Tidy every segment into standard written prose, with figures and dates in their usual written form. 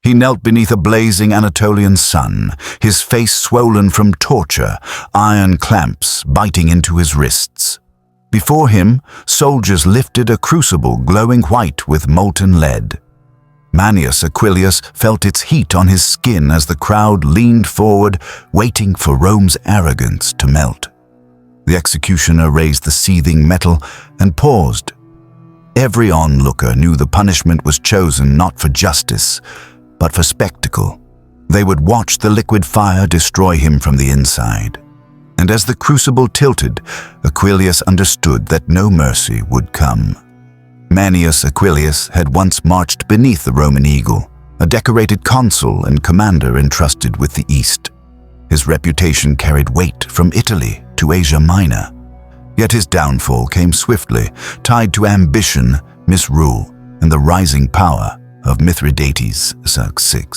He knelt beneath a blazing Anatolian sun, his face swollen from torture, iron clamps biting into his wrists. Before him, soldiers lifted a crucible glowing white with molten lead. Manius Aquilius felt its heat on his skin as the crowd leaned forward, waiting for Rome's arrogance to melt. The executioner raised the seething metal and paused. Every onlooker knew the punishment was chosen not for justice, but for spectacle. They would watch the liquid fire destroy him from the inside. And as the crucible tilted, Aquilius understood that no mercy would come. Manius Aquilius had once marched beneath the Roman eagle, a decorated consul and commander entrusted with the East. His reputation carried weight from Italy to Asia Minor. Yet his downfall came swiftly, tied to ambition, misrule, and the rising power of Mithridates VI.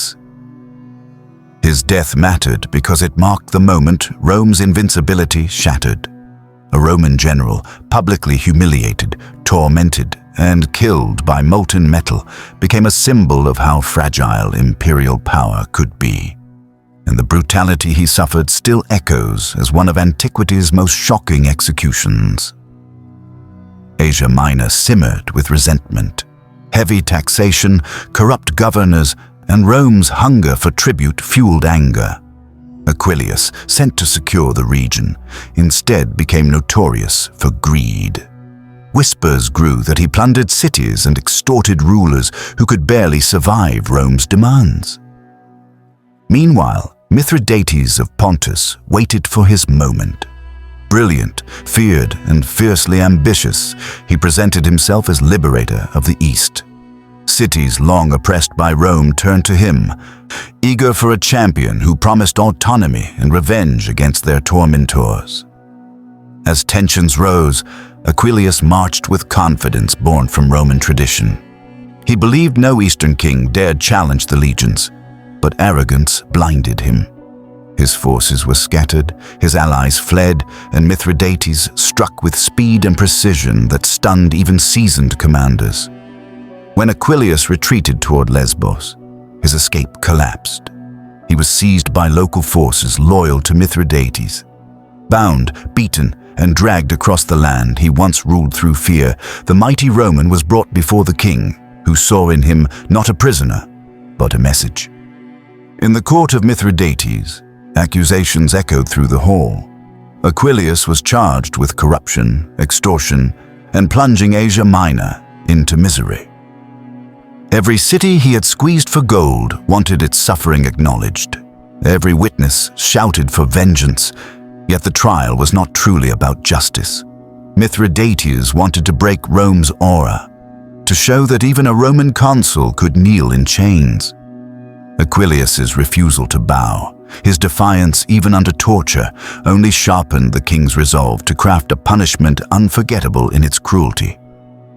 His death mattered because it marked the moment Rome's invincibility shattered. A Roman general, publicly humiliated, tormented, and killed by molten metal, became a symbol of how fragile imperial power could be. And the brutality he suffered still echoes as one of antiquity's most shocking executions. Asia Minor simmered with resentment. Heavy taxation, corrupt governors, and Rome's hunger for tribute fueled anger. Aquilius, sent to secure the region, instead became notorious for greed. Whispers grew that he plundered cities and extorted rulers who could barely survive Rome's demands. Meanwhile, Mithridates of Pontus waited for his moment. Brilliant, feared, and fiercely ambitious, he presented himself as liberator of the East. Cities long oppressed by Rome turned to him, eager for a champion who promised autonomy and revenge against their tormentors. As tensions rose, Aquilius marched with confidence born from Roman tradition. He believed no Eastern king dared challenge the legions, but arrogance blinded him. His forces were scattered, his allies fled, and Mithridates struck with speed and precision that stunned even seasoned commanders. When Aquilius retreated toward Lesbos, his escape collapsed. He was seized by local forces loyal to Mithridates. Bound, beaten, and dragged across the land he once ruled through fear, the mighty Roman was brought before the king, who saw in him not a prisoner, but a message. In the court of Mithridates, accusations echoed through the hall. Aquilius was charged with corruption, extortion, and plunging Asia Minor into misery. Every city he had squeezed for gold wanted its suffering acknowledged. Every witness shouted for vengeance, yet the trial was not truly about justice. Mithridates wanted to break Rome's aura, to show that even a Roman consul could kneel in chains. Aquilius's refusal to bow, his defiance even under torture, only sharpened the king's resolve to craft a punishment unforgettable in its cruelty.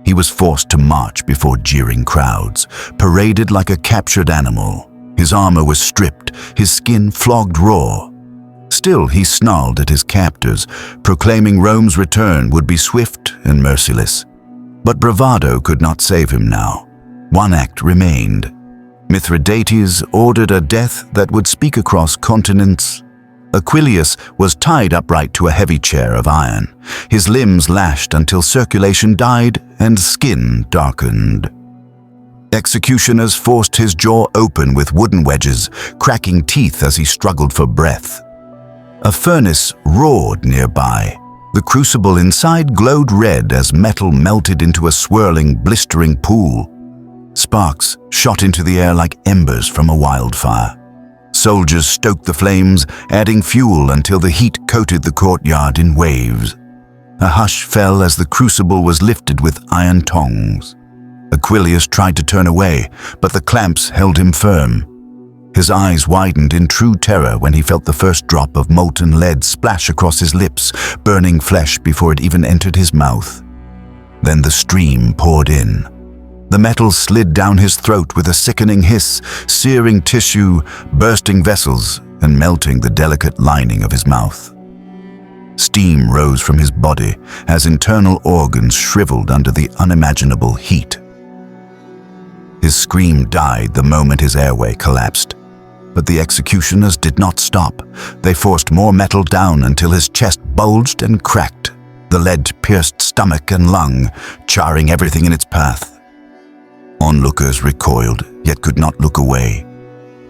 He was forced to march before jeering crowds, paraded like a captured animal. His armor was stripped, his skin flogged raw. Still, he snarled at his captors, proclaiming Rome's return would be swift and merciless. But bravado could not save him now. One act remained. Mithridates ordered a death that would speak across continents. Aquilius was tied upright to a heavy chair of iron, his limbs lashed until circulation died and skin darkened. Executioners forced his jaw open with wooden wedges, cracking teeth as he struggled for breath. A furnace roared nearby. The crucible inside glowed red as metal melted into a swirling, blistering pool. Sparks shot into the air like embers from a wildfire. Soldiers stoked the flames, adding fuel until the heat coated the courtyard in waves. A hush fell as the crucible was lifted with iron tongs. Aquilius tried to turn away, but the clamps held him firm. His eyes widened in true terror when he felt the first drop of molten lead splash across his lips, burning flesh before it even entered his mouth. Then the stream poured in. The metal slid down his throat with a sickening hiss, searing tissue, bursting vessels, and melting the delicate lining of his mouth. Steam rose from his body as internal organs shriveled under the unimaginable heat. His scream died the moment his airway collapsed. But the executioners did not stop. They forced more metal down until his chest bulged and cracked. The lead pierced stomach and lung, charring everything in its path. Onlookers recoiled, yet could not look away.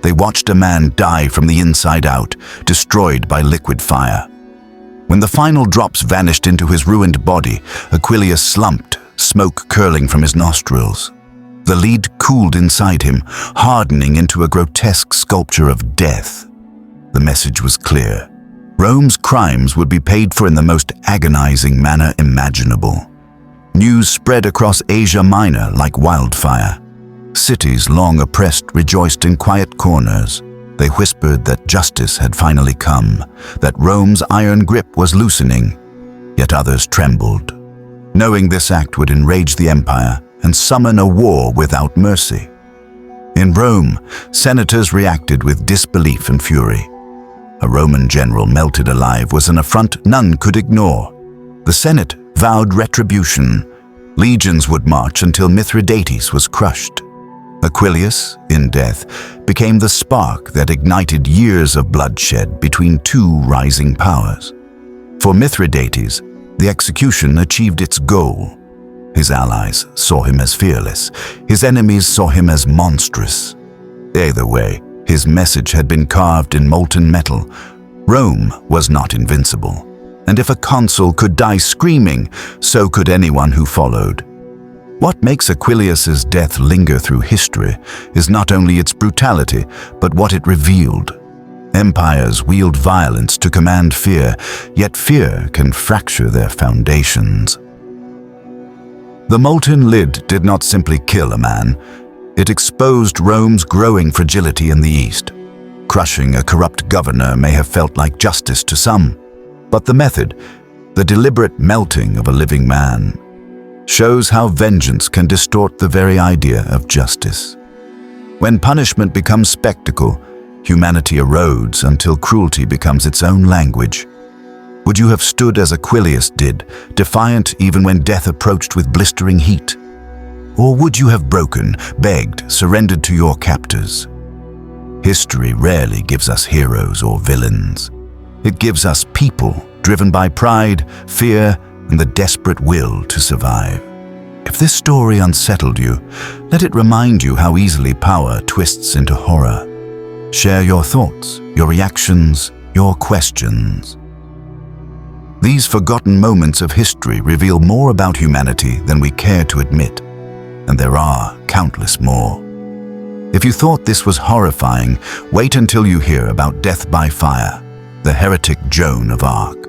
They watched a man die from the inside out, destroyed by liquid fire. When the final drops vanished into his ruined body, Aquilius slumped, smoke curling from his nostrils. The lead cooled inside him, hardening into a grotesque sculpture of death. The message was clear. Rome's crimes would be paid for in the most agonizing manner imaginable. News spread across Asia Minor like wildfire. Cities long oppressed rejoiced in quiet corners. They whispered that justice had finally come, that Rome's iron grip was loosening. Yet others trembled, knowing this act would enrage the empire and summon a war without mercy. In Rome, senators reacted with disbelief and fury. A Roman general melted alive was an affront none could ignore. The Senate vowed retribution. Legions would march until Mithridates was crushed. Aquilius, in death, became the spark that ignited years of bloodshed between two rising powers. For Mithridates, the execution achieved its goal. His allies saw him as fearless. His enemies saw him as monstrous. Either way, his message had been carved in molten metal. Rome was not invincible. And if a consul could die screaming, so could anyone who followed. What makes Aquilius's death linger through history is not only its brutality, but what it revealed. Empires wield violence to command fear, yet fear can fracture their foundations. The molten lid did not simply kill a man. It exposed Rome's growing fragility in the East. Crushing a corrupt governor may have felt like justice to some, but the method, the deliberate melting of a living man, shows how vengeance can distort the very idea of justice. When punishment becomes spectacle, humanity erodes until cruelty becomes its own language. Would you have stood as Aquilius did, defiant even when death approached with blistering heat? Or would you have broken, begged, surrendered to your captors? History rarely gives us heroes or villains. It gives us people driven by pride, fear, and the desperate will to survive. If this story unsettled you, let it remind you how easily power twists into horror. Share your thoughts, your reactions, your questions. These forgotten moments of history reveal more about humanity than we care to admit, and there are countless more. If you thought this was horrifying, wait until you hear about death by fire, the heretic Joan of Arc.